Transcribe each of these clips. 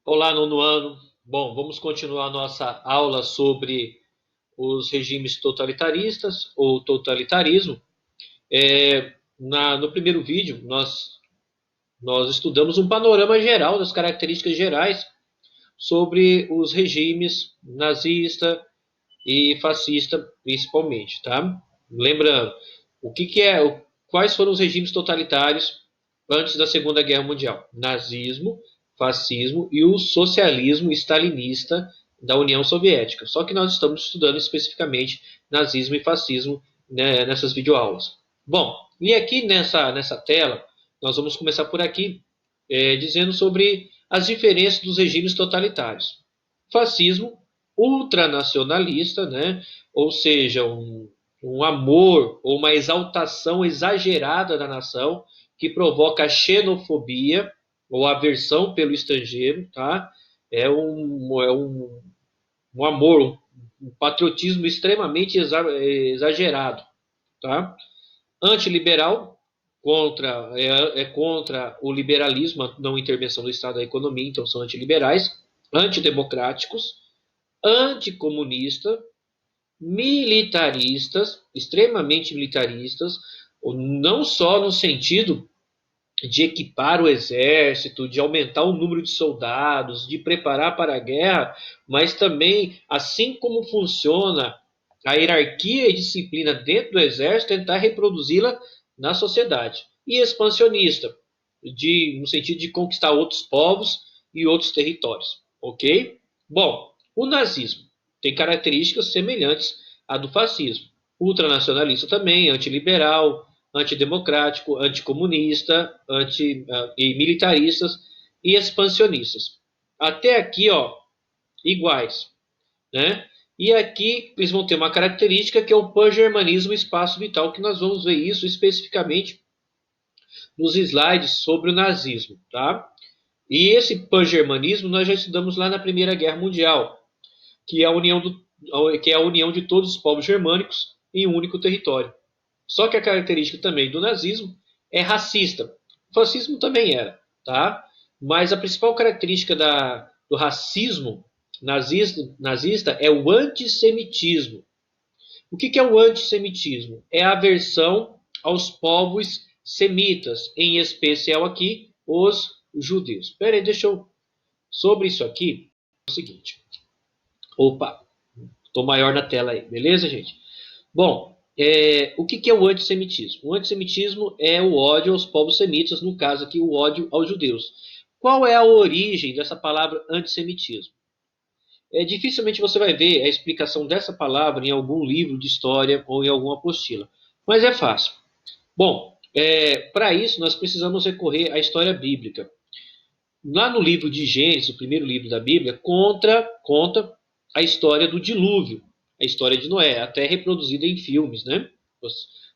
Olá, nono ano. Bom, vamos continuar nossa aula sobre os regimes totalitaristas ou totalitarismo. No primeiro vídeo, nós estudamos um panorama geral das características gerais sobre os regimes nazista e fascista, principalmente, tá? Lembrando, quais foram os regimes totalitários antes da Segunda Guerra Mundial? Nazismo, fascismo e o socialismo stalinista da União Soviética. Só que nós estamos estudando especificamente nazismo e fascismo, né, nessas videoaulas. Bom, e aqui nessa tela, nós vamos começar por aqui, dizendo sobre as diferenças dos regimes totalitários. Fascismo ultranacionalista, né? Ou seja, um amor ou uma exaltação exagerada da nação que provoca a xenofobia ou aversão pelo estrangeiro, tá? É um amor, um patriotismo extremamente exagerado, tá? Antiliberal, contra o liberalismo, a não intervenção do Estado na economia, então são antiliberais. Antidemocráticos, anticomunista, militaristas, extremamente militaristas, não só no sentido de equipar o exército, de aumentar o número de soldados, de preparar para a guerra, mas também, assim como funciona a hierarquia e disciplina dentro do exército, tentar reproduzi-la na sociedade. E expansionista, no sentido de conquistar outros povos e outros territórios. Ok? Bom, o nazismo tem características semelhantes à do fascismo. Ultranacionalista também, antiliberal, antidemocrático, anticomunista, e militaristas e expansionistas. Até aqui, ó, iguais, né? E aqui eles vão ter uma característica que é o pan-germanismo espaço vital, que nós vamos ver isso especificamente nos slides sobre o nazismo, tá? E esse pan-germanismo nós já estudamos lá na Primeira Guerra Mundial, que é a união de todos os povos germânicos em um único território. Só que a característica também do nazismo é racista. O fascismo também era, tá? Mas a principal característica do racismo nazista é o antissemitismo. O que é o antissemitismo? É a aversão aos povos semitas, em especial aqui os judeus. Espera aí, deixa eu... Sobre isso aqui, é o seguinte. Opa, estou maior na tela aí, beleza, gente? Bom, o que é o antissemitismo? O antissemitismo é o ódio aos povos semitas, no caso aqui, o ódio aos judeus. Qual é a origem dessa palavra antissemitismo? Dificilmente você vai ver a explicação dessa palavra em algum livro de história ou em alguma apostila, mas é fácil. Bom, para isso nós precisamos recorrer à história bíblica. Lá no livro de Gênesis, o primeiro livro da Bíblia, conta a história do dilúvio, a história de Noé, até reproduzida em filmes, né?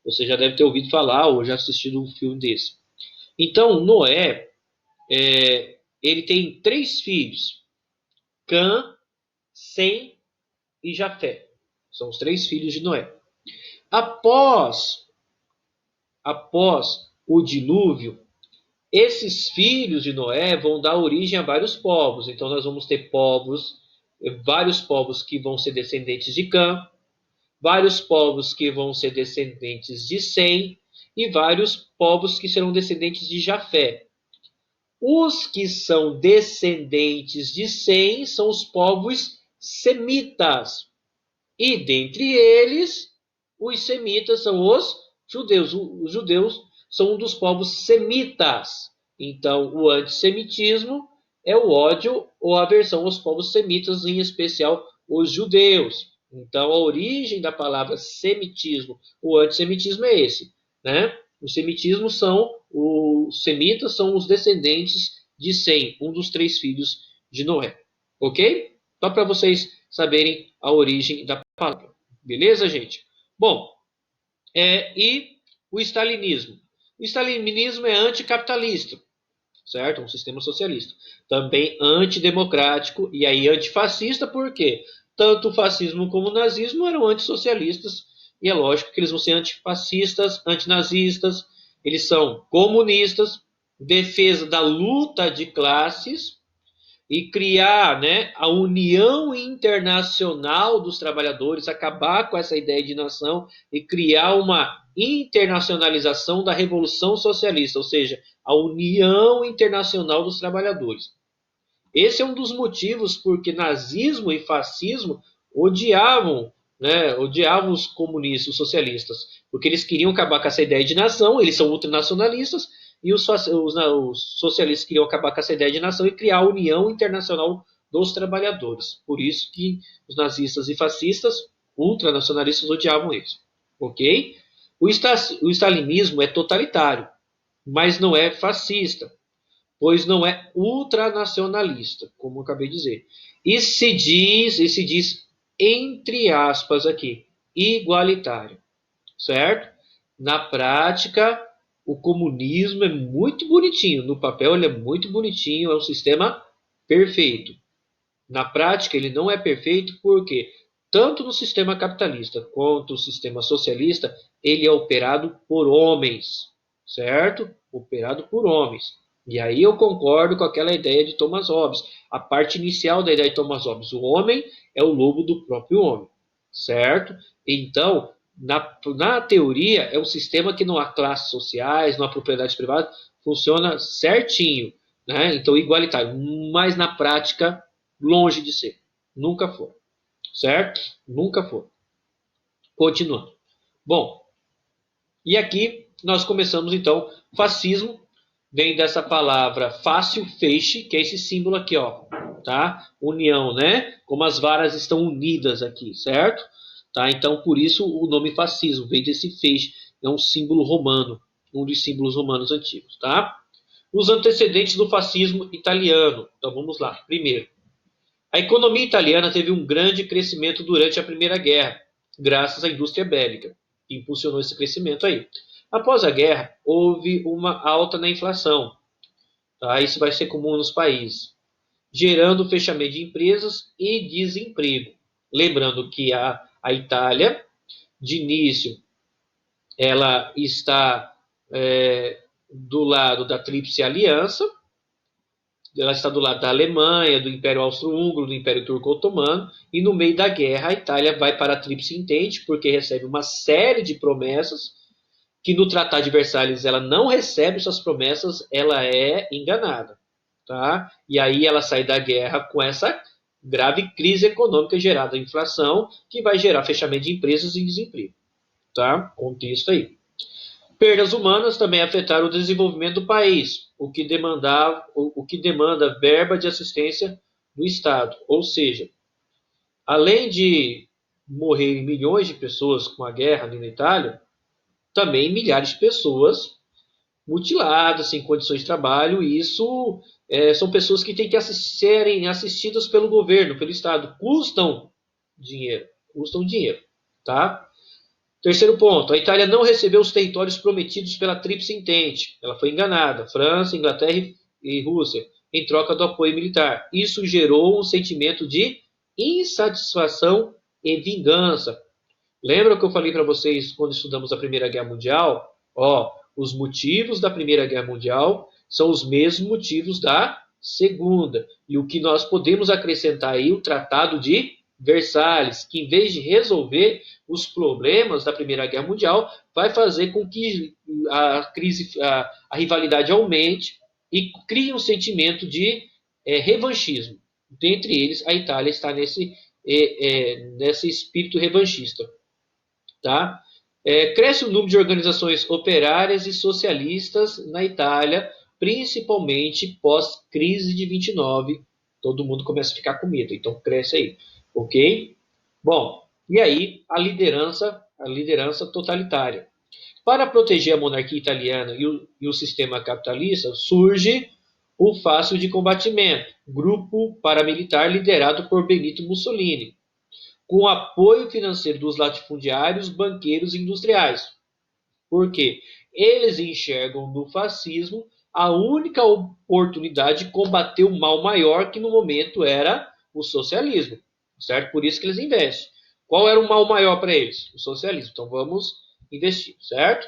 Você já deve ter ouvido falar ou já assistido um filme desse. Então, Noé, ele tem 3 filhos, Cã, Sem e Jafé. São os 3 filhos de Noé. Após o dilúvio, esses filhos de Noé vão dar origem a vários povos. Então nós vamos ter vários povos que vão ser descendentes de Cã, vários povos que vão ser descendentes de Sem e vários povos que serão descendentes de Jafé. Os que são descendentes de Sem são os povos semitas. E dentre eles, os semitas são os judeus. Os judeus são um dos povos semitas. Então, o antissemitismo é o ódio ou aversão aos povos semitas, em especial os judeus. Então, a origem da palavra semitismo, o antissemitismo é esse, né? Os semitas são os descendentes de Sem, um dos 3 filhos de Noé. Ok? Só para vocês saberem a origem da palavra. Beleza, gente? Bom, e o stalinismo? O stalinismo é anticapitalista, certo? Um sistema socialista. Também antidemocrático e aí antifascista, por quê? Tanto o fascismo como o nazismo eram antissocialistas, e é lógico que eles vão ser antifascistas, antinazistas, eles são comunistas, defesa da luta de classes, e criar, né, a União Internacional dos Trabalhadores, acabar com essa ideia de nação e criar uma internacionalização da Revolução Socialista, ou seja, a União Internacional dos Trabalhadores. Esse é um dos motivos porque nazismo e fascismo odiavam, né, odiavam os comunistas, os socialistas, porque eles queriam acabar com essa ideia de nação, eles são ultranacionalistas, e os socialistas queriam acabar com essa ideia de nação e criar a União Internacional dos Trabalhadores. Por isso que os nazistas e fascistas, ultranacionalistas, odiavam eles. Ok? O stalinismo é totalitário, mas não é fascista, pois não é ultranacionalista, como eu acabei de dizer. E se diz entre aspas aqui, igualitário, certo? Na prática, o comunismo é muito bonitinho. No papel ele é muito bonitinho, é um sistema perfeito. Na prática ele não é perfeito porque tanto no sistema capitalista quanto no sistema socialista ele é operado por homens, certo? Operado por homens. E aí eu concordo com aquela ideia de Thomas Hobbes. A parte inicial da ideia de Thomas Hobbes, o homem é o lobo do próprio homem, certo? Então, na teoria, é um sistema que não há classes sociais, não há propriedade privada, funciona certinho, né? Então, igualitário. Mas na prática, longe de ser. Nunca foi, certo? Nunca foi. Continuando. Bom, e aqui nós começamos então, fascismo vem dessa palavra fácil, feixe, que é esse símbolo aqui, ó, tá? União, né? Como as varas estão unidas aqui, certo? Tá? Então, por isso o nome fascismo vem desse feixe, é um símbolo romano, um dos símbolos romanos antigos, tá? Os antecedentes do fascismo italiano. Então, vamos lá. Primeiro, a economia italiana teve um grande crescimento durante a Primeira Guerra, graças à indústria bélica, que impulsionou esse crescimento aí. Após a guerra, houve uma alta na inflação. Tá? Isso vai ser comum nos países, gerando fechamento de empresas e desemprego. Lembrando que a Itália, de início, ela está do lado da Tríplice Aliança, ela está do lado da Alemanha, do Império Austro-Húngaro, do Império Turco-Otomano, e no meio da guerra a Itália vai para a Tríplice Entente, porque recebe uma série de promessas, que no Tratado de Versalhes ela não recebe essas promessas, ela é enganada. Tá? E aí ela sai da guerra com essa grave crise econômica gerada a inflação, que vai gerar fechamento de empresas e desemprego. Tá? Contexto aí. Perdas humanas também afetaram o desenvolvimento do país, o que demanda verba de assistência do Estado. Ou seja, além de morrerem milhões de pessoas com a guerra ali na Itália, também milhares de pessoas mutiladas, sem condições de trabalho, e isso são pessoas que têm que serem assistidas pelo governo, pelo Estado. Custam dinheiro, tá? Terceiro ponto, a Itália não recebeu os territórios prometidos pela Tríplice Entente. Ela foi enganada, França, Inglaterra e Rússia, em troca do apoio militar. Isso gerou um sentimento de insatisfação e vingança. Lembra que eu falei para vocês quando estudamos a Primeira Guerra Mundial? Os motivos da Primeira Guerra Mundial são os mesmos motivos da Segunda. E o que nós podemos acrescentar aí, o Tratado de Versalhes, que em vez de resolver os problemas da Primeira Guerra Mundial, vai fazer com que a rivalidade aumente e crie um sentimento de revanchismo. Dentre eles, a Itália está nesse espírito revanchista. Tá? Cresce o número de organizações operárias e socialistas na Itália, principalmente pós-crise de 29. Todo mundo começa a ficar com medo, então cresce aí, ok? Bom, e aí a liderança totalitária. Para proteger a monarquia italiana e o sistema capitalista, surge o Fácil de Combatimento, grupo paramilitar liderado por Benito Mussolini, com apoio financeiro dos latifundiários, banqueiros e industriais. Por quê? Eles enxergam no fascismo a única oportunidade de combater o mal maior, que no momento era o socialismo, certo? Por isso que eles investem. Qual era o mal maior para eles? O socialismo. Então vamos investir, certo?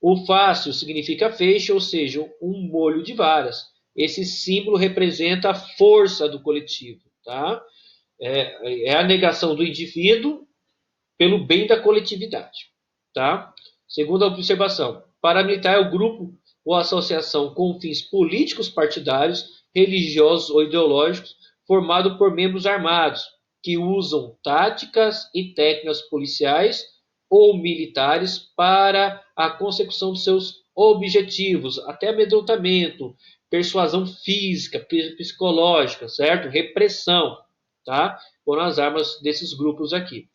O fácil significa feixe, ou seja, um molho de varas. esse símbolo representa a força do coletivo, tá? É a negação do indivíduo pelo bem da coletividade, tá? Segunda observação, paramilitar é o grupo ou associação com fins políticos partidários, religiosos ou ideológicos, formado por membros armados, que usam táticas e técnicas policiais ou militares para a consecução dos seus objetivos, até amedrontamento, persuasão física, psicológica, certo? Repressão, tá? Foram as armas desses grupos aqui.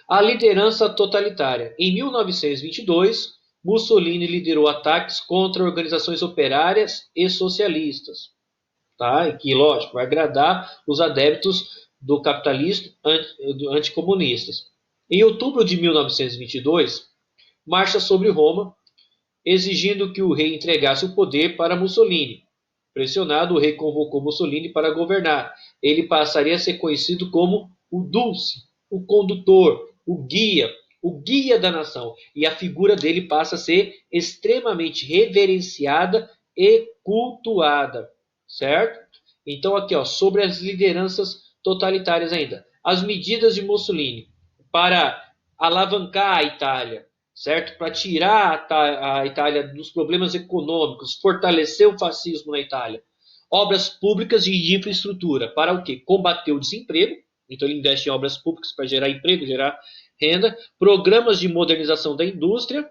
A liderança totalitária. Em 1922, Mussolini liderou ataques contra organizações operárias e socialistas, tá? E que, lógico, vai agradar os adeptos do capitalismo anticomunistas. Em outubro de 1922, marcha sobre Roma, exigindo que o rei entregasse o poder para Mussolini. Pressionado, o rei convocou Mussolini para governar. Ele passaria a ser conhecido como o Dulce, o condutor, o guia da nação. E a figura dele passa a ser extremamente reverenciada e cultuada, certo? Então aqui, ó, sobre as lideranças totalitárias ainda. As medidas de Mussolini para alavancar a Itália, certo? Para tirar a Itália dos problemas econômicos, fortalecer o fascismo na Itália. Obras públicas e de infraestrutura. Para o quê? Combater o desemprego. Então ele investe em obras públicas para gerar emprego, gerar renda. Programas de modernização da indústria,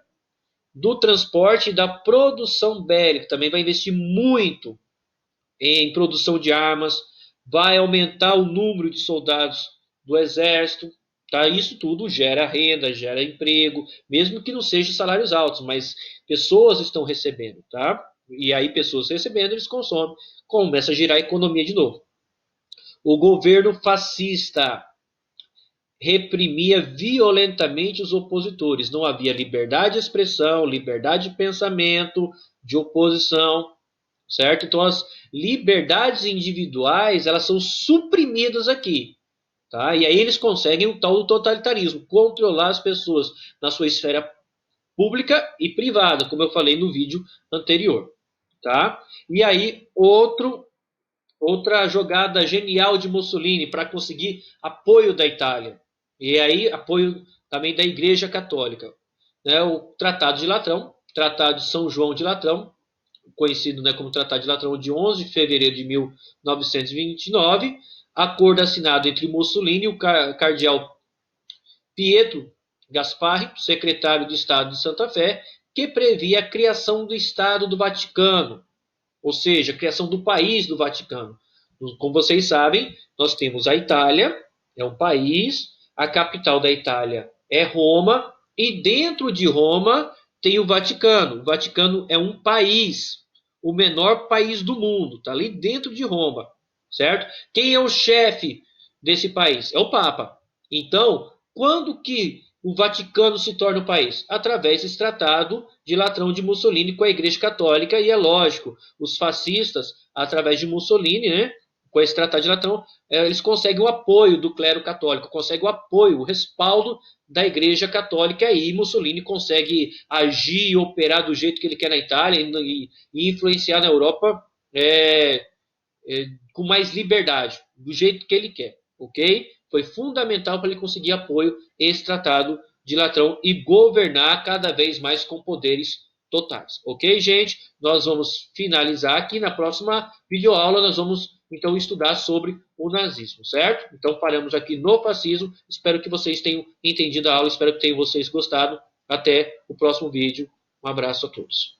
do transporte e da produção bélica. Também vai investir muito em produção de armas. Vai aumentar o número de soldados do exército. Tá? Isso tudo gera renda, gera emprego, mesmo que não sejam salários altos, mas pessoas estão recebendo, tá? E aí pessoas recebendo, eles consomem, começa a girar a economia de novo. O governo fascista reprimia violentamente os opositores. Não havia liberdade de expressão, liberdade de pensamento, de oposição, certo? Então as liberdades individuais, elas são suprimidas aqui. Tá? E aí eles conseguem o tal do totalitarismo, controlar as pessoas na sua esfera pública e privada, como eu falei no vídeo anterior. Tá? E aí outra jogada genial de Mussolini para conseguir apoio da Itália. E aí apoio também da Igreja Católica. Né? O Tratado de Latrão, Tratado de São João de Latrão, conhecido, né, como Tratado de Latrão, de 11 de fevereiro de 1929, acordo assinado entre Mussolini e o cardeal Pietro Gasparri, secretário de Estado de Santa Fé, que previa a criação do Estado do Vaticano, ou seja, a criação do país do Vaticano. Como vocês sabem, nós temos a Itália, é um país, a capital da Itália é Roma, e dentro de Roma tem o Vaticano. O Vaticano é um país, o menor país do mundo, está ali dentro de Roma, certo? Quem é o chefe desse país? É o Papa. Então, quando que o Vaticano se torna um país? Através desse tratado de Latrão de Mussolini com a Igreja Católica, e é lógico, os fascistas, através de Mussolini, né, com esse tratado de Latrão, eles conseguem o apoio do clero católico, conseguem o apoio, o respaldo da Igreja Católica, e aí Mussolini consegue agir e operar do jeito que ele quer na Itália e influenciar na Europa com mais liberdade, do jeito que ele quer, ok? Foi fundamental para ele conseguir apoio esse tratado de Latrão e governar cada vez mais com poderes totais, ok, gente? Nós vamos finalizar aqui na próxima videoaula, nós vamos então estudar sobre o nazismo, certo? Então paramos aqui no fascismo, espero que vocês tenham entendido a aula, espero que tenham vocês gostado, até o próximo vídeo, um abraço a todos.